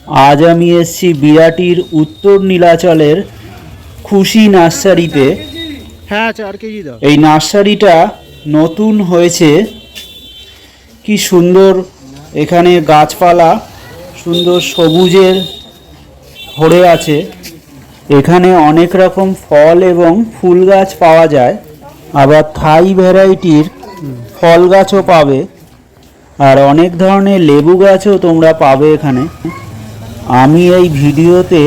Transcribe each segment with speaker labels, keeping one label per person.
Speaker 1: আজ আমি এসেছি বিরাটির উত্তর নীলাচলের খুশি নার্সারিতে।
Speaker 2: হ্যাঁ 4 কেজি দাও।
Speaker 1: এই নার্সারিটা নতুন হয়েছে, কি সুন্দর এখানে গাছপালা সুন্দর সবুজের ভরে আছে। এখানে অনেক রকম ফল এবং ফুল গাছ পাওয়া যায়, আবার থাই ভ্যারাইটির ফল গাছও পাবে, আর অনেক ধরনের লেবু গাছও তোমরা পাবে এখানে। আমি এই ভিডিওতে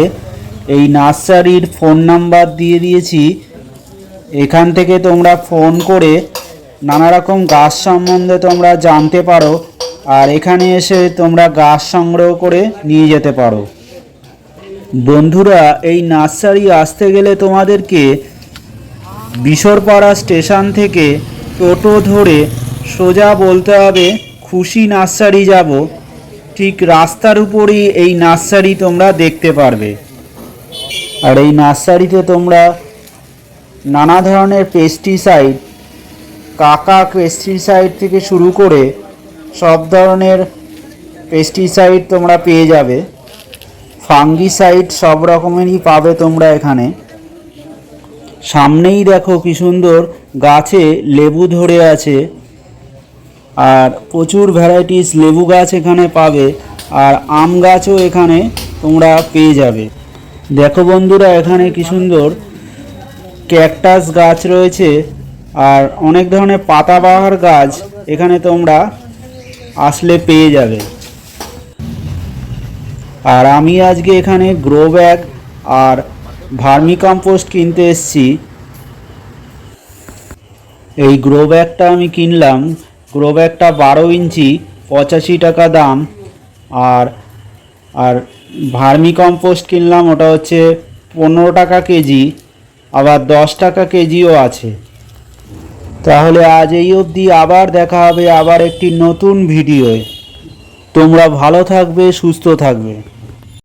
Speaker 1: এই নার্সারির ফোন নাম্বার দিয়ে দিয়েছি, এখান থেকে তোমরা ফোন করে নানা রকম গাছ সম্বন্ধে তোমরা জানতে পারো, আর এখানে এসে তোমরা গাছ সংগ্রহ করে নিয়ে যেতে পারো। বন্ধুরা, এই নার্সারি আসতে গেলে তোমাদেরকে বিশরপাড়া স্টেশন থেকে টোটো ধরে সোজা বলতে হবে খুশি নার্সারি যাব। ঠিক রাস্তার উপরই এই নার্সারি তোমরা দেখতে পারবে। আর এই নার্সারিতে তোমরা নানা ধরনের পেস্টিসাইড, কাকা পেস্টিসাইড থেকে শুরু করে সব ধরনের পেস্টিসাইড তোমরা পেয়ে যাবে। ফাঙ্গিসাইড সব রকমেরই পাবে তোমরা এখানে। সামনেই দেখো কি সুন্দর গাছে লেবু ধরে আছে, আর প্রচুর ভ্যারাইটিস লেবু গাছ এখানে পাবে, আর আম গাছও এখানে তোমরা পেয়ে যাবে। দেখো বন্ধুরা, এখানে কি সুন্দর ক্যাকটাস গাছ রয়েছে, আর অনেক ধরনের পাতাবাহার গাছ এখানে তোমরা আসলে পেয়ে যাবে। আর আমি আজকে এখানে গ্রো ব্যাগ আর ভার্মিকম্পোস্ট কিনতে এসেছি। এই গ্রো ব্যাগটা আমি কিনলাম, গ্রো ব্যাগটা 12 ইঞ্চি, 85 টাকা দাম। আর আর ভার্মিকম্পোস্ট কিনলাম, ওটা হচ্ছে 15 টাকা কেজি, আবার 10 টাকা কেজিও আছে। তাহলে আজ এই অবধি, আবার দেখা হবে আবার একটি নতুন ভিডিওয়। তোমরা ভালো থাকবে, সুস্থ থাকবে।